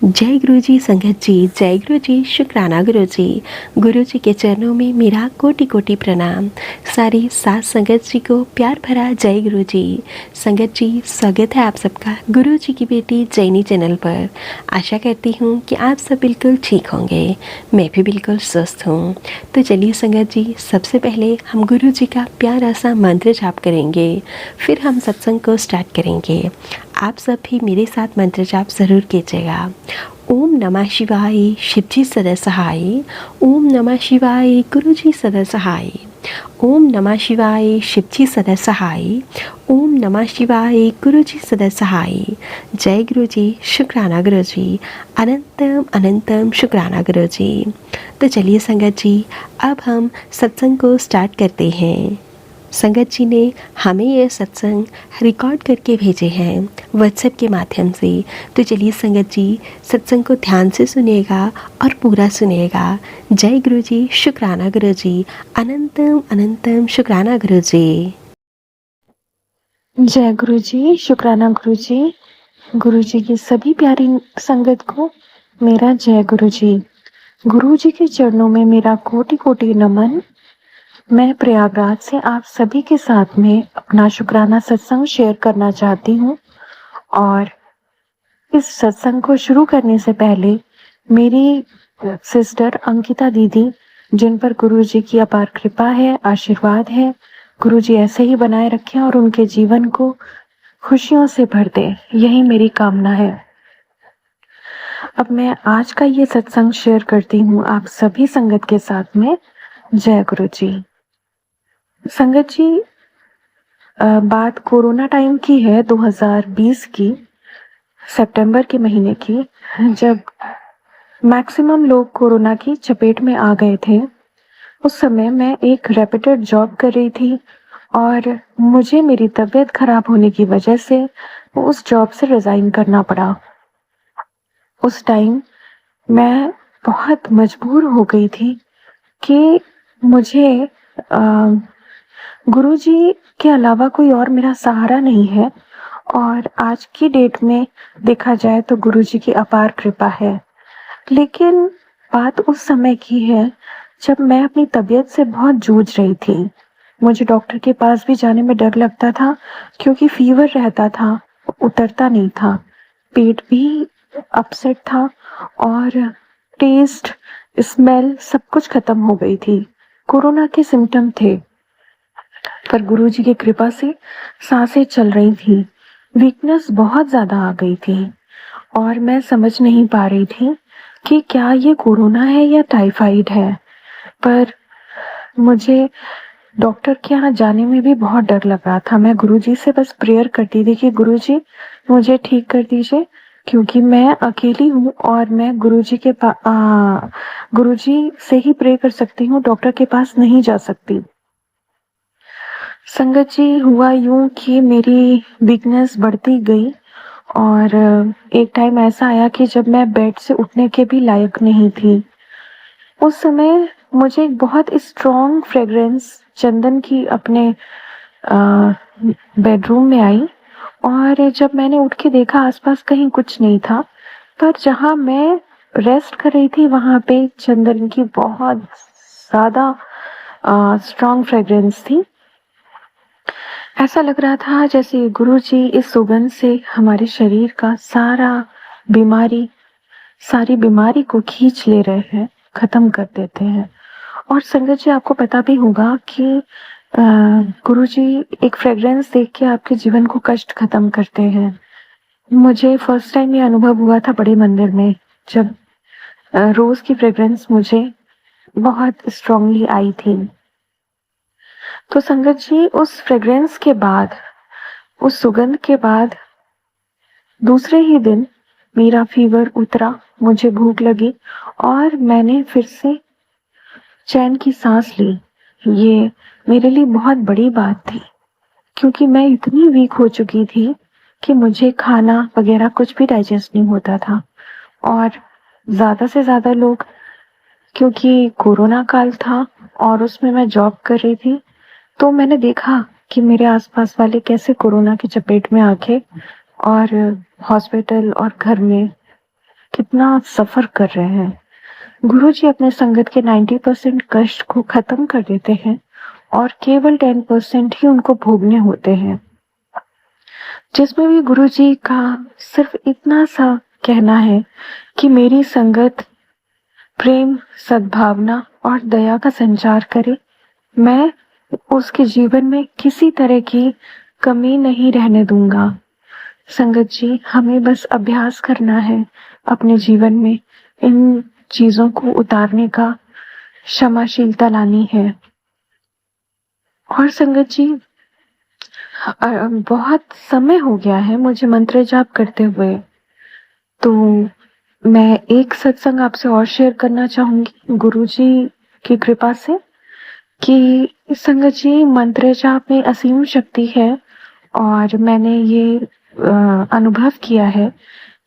जय गुरु जी संगत जी, जय गुरु जी, शुक्राना गुरु जी के चरणों में मेरा कोटि कोटि प्रणाम। सारी सात संगत जी को प्यार भरा जय गुरु जी। संगत जी, स्वागत है आप सबका गुरु जी की बेटी जैनी चैनल पर। आशा करती हूँ कि आप सब बिल्कुल ठीक होंगे, मैं भी बिल्कुल स्वस्थ हूँ। तो चलिए संगत जी, सबसे पहले हम गुरु जी का प्यारा सा मंत्र जाप करेंगे, फिर हम सत्संग को स्टार्ट करेंगे। आप सब भी मेरे साथ मंत्र जाप ज़रूर कीजिएगा। ओम नमः शिवाय शिवजी सदा सहाय। ओम नमः शिवाय गुरुजी सदा सहाय। ओम नमः शिवाय शिवजी सदा सहाय। ओम नमः शिवाय गुरुजी सदा सहाय। जय गुरुजी, शुक्राना गुरुजी, अनंतम अनंतम शुक्राना गुरुजी। तो चलिए संगत जी, अब हम सत्संग को स्टार्ट करते हैं। संगत जी ने हमें यह सत्संग रिकॉर्ड करके भेजे हैं व्हाट्सएप के माध्यम से। तो चलिए संगत जी, सत्संग को ध्यान से सुनिएगा और पूरा सुनिएगा। जय गुरु जी, शुक्राना गुरु जी, अनंतम अनंतम शुक्राना गुरु जी। जय गुरु जी, शुक्राना गुरु जी। गुरु जी की सभी प्यारी संगत को मेरा जय गुरु जी। गुरु जी के चरणों में मेरा कोटि कोटि नमन। मैं प्रयागराज से आप सभी के साथ में अपना शुक्राना सत्संग शेयर करना चाहती हूँ। और इस सत्संग को शुरू करने से पहले मेरी सिस्टर अंकिता दीदी, जिन पर गुरु जी की अपार कृपा है, आशीर्वाद है, गुरु जी ऐसे ही बनाए रखें और उनके जीवन को खुशियों से भर दे, यही मेरी कामना है। अब मैं आज का ये सत्संग शेयर करती हूँ आप सभी संगत के साथ में। जय गुरु जी। संगत जी, बात कोरोना टाइम की है, 2020 की, सितंबर के महीने की, जब मैक्सिमम लोग कोरोना की चपेट में आ गए थे। उस समय मैं एक रेप्यूटेड जॉब कर रही थी और मुझे मेरी तबीयत खराब होने की वजह से उस जॉब से रिजाइन करना पड़ा। उस टाइम मैं बहुत मजबूर हो गई थी कि मुझे गुरुजी के अलावा कोई और मेरा सहारा नहीं है। और आज की डेट में देखा जाए तो गुरुजी की अपार कृपा है। लेकिन बात उस समय की है जब मैं अपनी तबीयत से बहुत जूझ रही थी। मुझे डॉक्टर के पास भी जाने में डर लगता था क्योंकि फीवर रहता था, उतरता नहीं था, पेट भी अपसेट था और टेस्ट, स्मेल सब कुछ खत्म हो गई थी। कोरोना के सिम्टम थे, पर गुरुजी की कृपा से सांसें चल रही थी। वीकनेस बहुत ज्यादा आ गई थी और मैं समझ नहीं पा रही थी कि क्या ये कोरोना है या टाइफाइड है। पर मुझे डॉक्टर के यहाँ जाने में भी बहुत डर लग रहा था। मैं गुरुजी से बस प्रेयर करती थी कि गुरुजी मुझे ठीक कर दीजिए, क्योंकि मैं अकेली हूँ और मैं गुरुजी से ही प्रे कर सकती हूँ, डॉक्टर के पास नहीं जा सकती। संगत जी, हुआ यूं कि मेरी वीकनेस बढ़ती गई और एक टाइम ऐसा आया कि जब मैं बेड से उठने के भी लायक नहीं थी। उस समय मुझे एक बहुत स्ट्रॉन्ग फ्रेग्रेंस चंदन की अपने बेडरूम में आई और जब मैंने उठ के देखा आसपास कहीं कुछ नहीं था, पर जहां मैं रेस्ट कर रही थी वहां पे चंदन की बहुत ज्यादा स्ट्रॉन्ग फ्रेग्रेंस थी। ऐसा लग रहा था जैसे गुरुजी इस सुगंध से हमारे शरीर का सारी बीमारी को खींच ले रहे हैं, खत्म कर देते हैं। और संगत जी, आपको पता भी होगा कि गुरुजी एक फ्रेग्रेंस देख के आपके जीवन को कष्ट खत्म करते हैं। मुझे फर्स्ट टाइम ये अनुभव हुआ था बड़े मंदिर में, जब रोज की फ्रेग्रेंस मुझे बहुत स्ट्रांगली आई थी। तो संगत जी, उस फ्रेग्रेंस के बाद, उस सुगंध के बाद दूसरे ही दिन मेरा फीवर उतरा, मुझे भूख लगी और मैंने फिर से चैन की सांस ली। ये मेरे लिए बहुत बड़ी बात थी क्योंकि मैं इतनी वीक हो चुकी थी कि मुझे खाना वगैरह कुछ भी डाइजेस्ट नहीं होता था। और ज्यादा से ज्यादा लोग, क्योंकि कोरोना काल था और उसमें मैं जॉब कर रही थी, तो मैंने देखा कि मेरे आसपास वाले कैसे कोरोना की चपेट में आके और हॉस्पिटल और घर में कितना सफ़र कर रहे हैं। गुरुजी अपने संगत के 90% कष्ट को खत्म कर देते हैं और केवल 10% ही उनको भोगने होते हैं, जिसमें भी गुरुजी का सिर्फ इतना सा कहना है कि मेरी संगत प्रेम, सद्भावना और दया का संचार करे। मैं उसके जीवन में किसी तरह की कमी नहीं रहने दूंगा। संगत जी, हमें बस अभ्यास करना है अपने जीवन में इन चीजों को उतारने का, क्षमाशीलता लानी है। और संगत जी, बहुत समय हो गया है मुझे मंत्र जाप करते हुए, तो मैं एक सत्संग आपसे और शेयर करना चाहूंगी गुरुजी की कृपा से कि संगत जी, मंत्र जाप में असीम शक्ति है और मैंने ये अनुभव किया है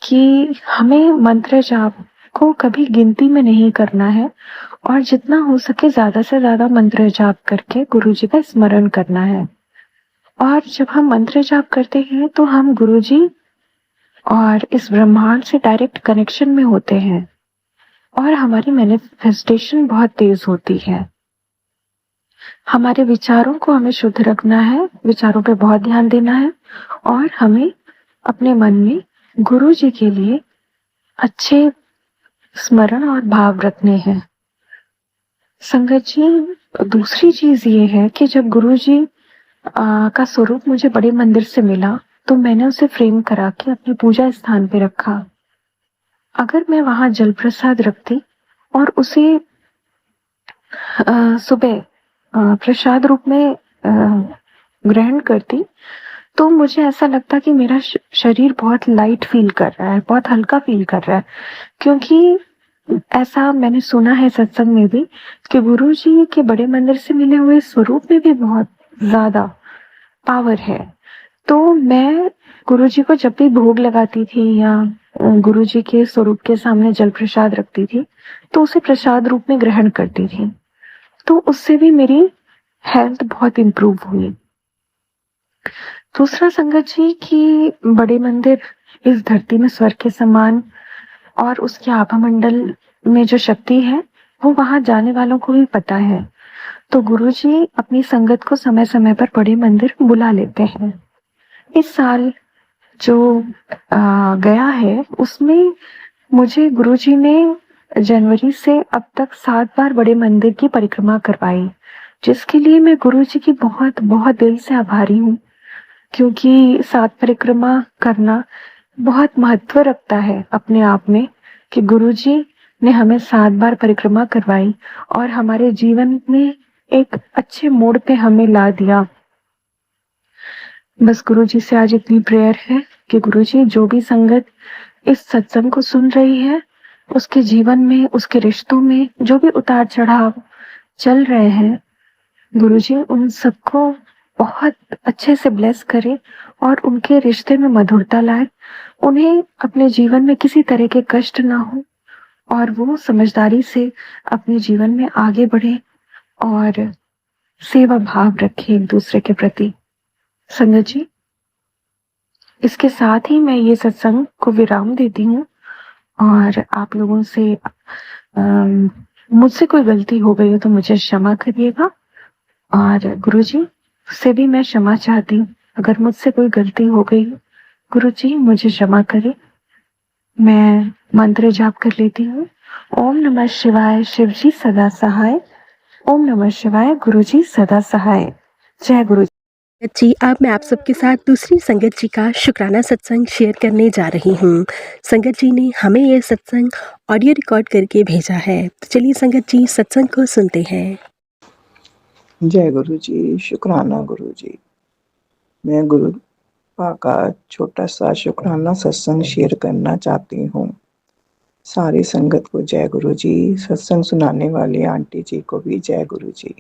कि हमें मंत्र जाप को कभी गिनती में नहीं करना है और जितना हो सके ज्यादा से ज्यादा मंत्र जाप करके गुरुजी का स्मरण करना है। और जब हम मंत्र जाप करते हैं तो हम गुरुजी और इस ब्रह्मांड से डायरेक्ट कनेक्शन में होते हैं और हमारी मैनिफेस्टेशन बहुत तेज होती है। हमारे विचारों को हमें शुद्ध रखना है, विचारों पे बहुत ध्यान देना है और हमें अपने मन में गुरु जी के लिए अच्छे स्मरण और भाव रखने हैं। संगत जी, दूसरी चीज ये है कि जब गुरु जी का स्वरूप मुझे बड़े मंदिर से मिला तो मैंने उसे फ्रेम करा के अपनी पूजा स्थान पे रखा। अगर मैं वहां जल प्रसाद रखती और उसे सुबह प्रसाद रूप में ग्रहण करती तो मुझे ऐसा लगता कि मेरा शरीर बहुत लाइट फील कर रहा है, बहुत हल्का फील कर रहा है, क्योंकि ऐसा मैंने सुना है सत्संग में भी कि गुरु जी के बड़े मंदिर से मिले हुए स्वरूप में भी बहुत ज्यादा पावर है। तो मैं गुरु जी को जब भी भोग लगाती थी या गुरु जी के स्वरूप के सामने जल प्रसाद रखती थी तो उसे प्रसाद रूप में ग्रहण करती थी, तो उससे भी मेरी हेल्थ बहुत इम्प्रूव हुई। दूसरा संगत जी कि बड़े मंदिर इस धरती में स्वर्ग के समान और उसके आभा मंडल में जो शक्ति है वो वहां जाने वालों को भी पता है, तो गुरु जी अपनी संगत को समय समय पर बड़े मंदिर बुला लेते हैं। इस साल जो गया है उसमें मुझे गुरुजी ने जनवरी से अब तक 7 बार बड़े मंदिर की परिक्रमा करवाई, जिसके लिए मैं गुरुजी की बहुत बहुत दिल से आभारी हूँ, क्योंकि 7 परिक्रमा करना बहुत महत्व रखता है अपने आप में कि गुरुजी ने हमें 7 बार परिक्रमा करवाई और हमारे जीवन में एक अच्छे मोड़ पे हमें ला दिया। बस गुरुजी से आज इतनी प्रेयर है कि गुरुजी, जो भी संगत इस सत्संग को सुन रही है उसके जीवन में, उसके रिश्तों में जो भी उतार चढ़ाव चल रहे हैं, गुरुजी उन सबको बहुत अच्छे से ब्लेस करे और उनके रिश्ते में मधुरता लाए, उन्हें अपने जीवन में किसी तरह के कष्ट ना हो और वो समझदारी से अपने जीवन में आगे बढ़े और सेवा भाव रखे एक दूसरे के प्रति। संगत जी, इसके साथ ही मैं ये सत्संग को विराम देती हूँ और आप लोगों से मुझसे कोई गलती हो गई हो तो मुझे क्षमा करिएगा और गुरुजी से भी मैं क्षमा चाहती हूँ अगर मुझसे कोई गलती हो गई। गुरुजी मुझे क्षमा करें। मैं मंत्र जाप कर लेती हूँ। ओम नमः शिवाय, शिव जी सदा सहाय। ओम नमः शिवाय, गुरुजी सदा सहाय। जय गुरु जी। अब मैं आप सबके साथ दूसरी संगत जी का शुक्राना सत्संग शेयर करने जा रही हूँ। संगत जी ने हमें ये सत्संग ऑडियो रिकॉर्ड करके भेजा है, तो चलिए संगत जी सत्संग को सुनते हैं। जय गुरु जी, शुक्राना गुरु जी। मैं गुरु का छोटा सा शुक्राना सत्संग शेयर करना चाहती हूँ। सारी संगत को जय गुरु जी, सत्संग सुनाने वाली आंटी जी को भी जय गुरु जी।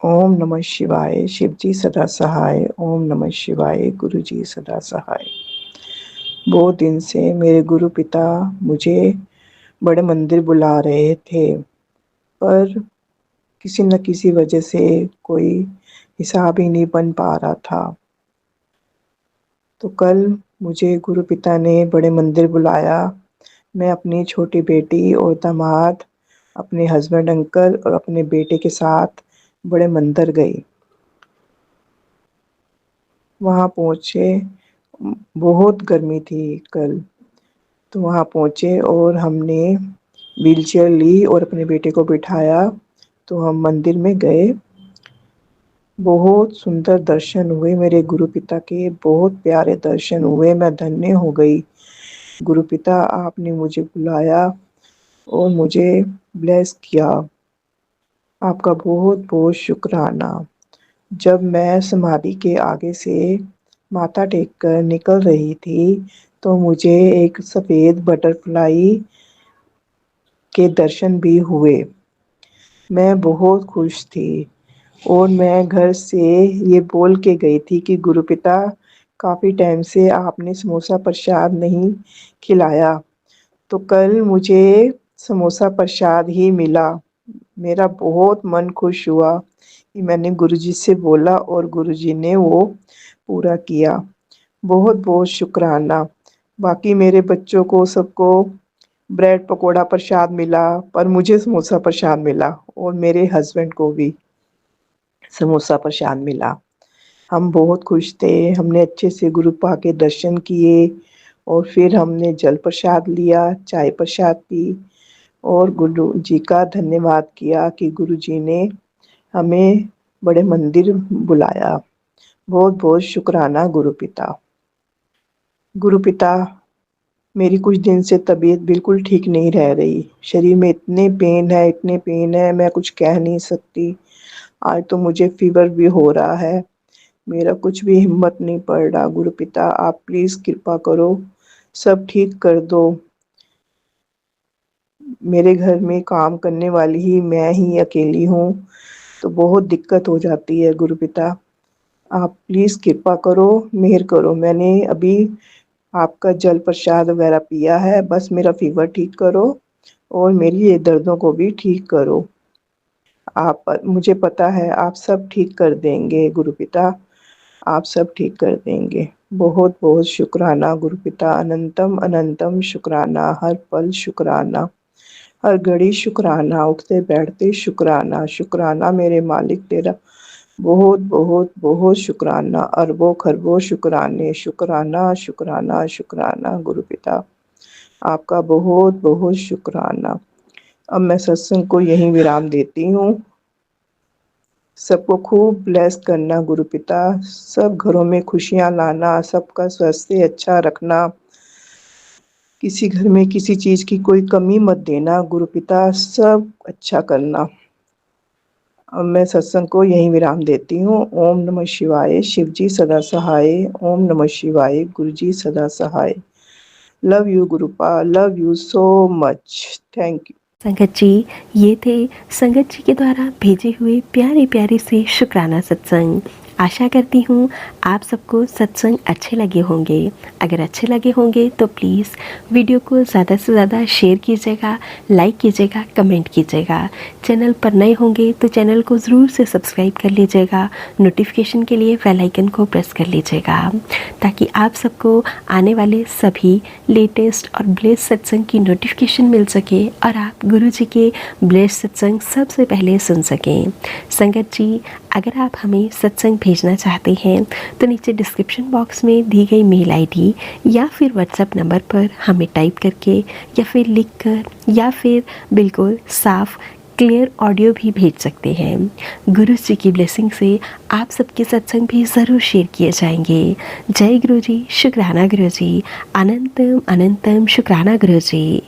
ओम नमः शिवाय, शिव जी सदा सहाय। ओम नमः शिवाय, गुरु जी सदा सहाय। बहुत दिन से मेरे गुरु पिता मुझे बड़े मंदिर बुला रहे थे, पर किसी न किसी वजह से कोई हिसाब ही नहीं बन पा रहा था। तो कल मुझे गुरु पिता ने बड़े मंदिर बुलाया। मैं अपनी छोटी बेटी और दामाद, अपने हस्बैंड अंकल और अपने बेटे के साथ बड़े मंदिर गई। वहाँ पहुँचे, बहुत गर्मी थी कल, तो वहाँ पहुँचे और हमने व्हीलचेयर ली और अपने बेटे को बिठाया, तो हम मंदिर में गए। बहुत सुंदर दर्शन हुए मेरे गुरु पिता के, बहुत प्यारे दर्शन हुए। मैं धन्य हो गई। गुरु पिता, आपने मुझे बुलाया और मुझे ब्लेस किया। आपका बहुत बहुत शुक्राना। जब मैं समाधि के आगे से माथा टेक कर निकल रही थी, तो मुझे एक सफ़ेद बटरफ्लाई के दर्शन भी हुए। मैं बहुत खुश थी और मैं घर से ये बोल के गई थी कि गुरु पिता, काफ़ी टाइम से आपने समोसा प्रसाद नहीं खिलाया, तो कल मुझे समोसा प्रसाद ही मिला। मेरा बहुत मन खुश हुआ कि मैंने गुरुजी से बोला और गुरुजी ने वो पूरा किया। बहुत बहुत शुक्राना। बाकी मेरे बच्चों को सबको ब्रेड पकोड़ा प्रसाद मिला, पर मुझे समोसा प्रसाद मिला और मेरे हस्बैंड को भी समोसा प्रसाद मिला। हम बहुत खुश थे। हमने अच्छे से गुरु पा के दर्शन किए और फिर हमने जल प्रसाद लिया, चाय प्रसाद पी और गुरु जी का धन्यवाद किया कि गुरु जी ने हमें बड़े मंदिर बुलाया। बहुत बहुत शुक्राना गुरु पिता। गुरु पिता, मेरी कुछ दिन से तबीयत बिल्कुल ठीक नहीं रह रही। शरीर में इतने पेन है, मैं कुछ कह नहीं सकती। आज तो मुझे फीवर भी हो रहा है। मेरा कुछ भी हिम्मत नहीं पड़ रहा। गुरु पिता, आप प्लीज़ कृपा करो, सब ठीक कर दो। मेरे घर में काम करने वाली ही मैं ही अकेली हूँ, तो बहुत दिक्कत हो जाती है। गुरु पिता, आप प्लीज़ कृपा करो, मेहर करो। मैंने अभी आपका जल प्रसाद वगैरह पिया है, बस मेरा फीवर ठीक करो और मेरी ये दर्दों को भी ठीक करो। आप, मुझे पता है आप सब ठीक कर देंगे गुरु पिता, आप सब ठीक कर देंगे। बहुत बहुत शुक्राना गुरु पिता, अनंतम अनंतम शुक्राना, हर पल शुक्राना, हर घड़ी शुक्राना, उठते बैठते शुक्राना। शुक्राना मेरे मालिक तेरा, बहुत बहुत बहुत शुक्राना, अरबों खरबों शुक्राने। शुक्राना शुक्राना शुक्राना गुरु पिता, आपका बहुत बहुत शुक्राना। अब मैं सत्संग को यहीं विराम देती हूँ। सबको खूब ब्लेस करना गुरु पिता, सब घरों में खुशियाँ लाना, सबका स्वास्थ्य अच्छा रखना, किसी घर में किसी चीज़ की कोई कमी मत देना गुरु पिता, सब अच्छा करना। अब मैं सत्संग को यहीं विराम देती हूँ। ओम नमः शिवाय, शिव जी सदा सहाय। ओम नमः शिवाय, गुरु जी सदा सहाय। लव यू गुरुपा, love you so much, thank you. संगत जी, ये थे संगत जी के द्वारा भेजे हुए प्यारे प्यारे से शुक्राना सत्संग। आशा करती हूँ आप सबको सत्संग अच्छे लगे होंगे। अगर अच्छे लगे होंगे तो प्लीज़ वीडियो को ज़्यादा से ज़्यादा शेयर कीजिएगा, लाइक कीजिएगा, कमेंट कीजिएगा। चैनल पर नए होंगे तो चैनल को ज़रूर से सब्सक्राइब कर लीजिएगा। नोटिफिकेशन के लिए बेल आइकन को प्रेस कर लीजिएगा, ताकि आप सबको आने वाले सभी लेटेस्ट और ब्लेस सत्संग की नोटिफिकेशन मिल सके और आप गुरु जी के ब्लेस सत्संग सबसे पहले सुन सकें। संगत जी, अगर आप हमें सत्संग भेजना चाहते हैं तो नीचे डिस्क्रिप्शन बॉक्स में दी गई मेल आईडी या फिर व्हाट्सएप नंबर पर हमें टाइप करके या फिर लिख कर या फिर बिल्कुल साफ क्लियर ऑडियो भी भेज सकते हैं। गुरु जी की ब्लेसिंग से आप सबके सत्संग भी ज़रूर शेयर किए जाएंगे। जय गुरु जी, शुक्राना गुरु जी, अनंतम अनंतम शुक्राना गुरु जी।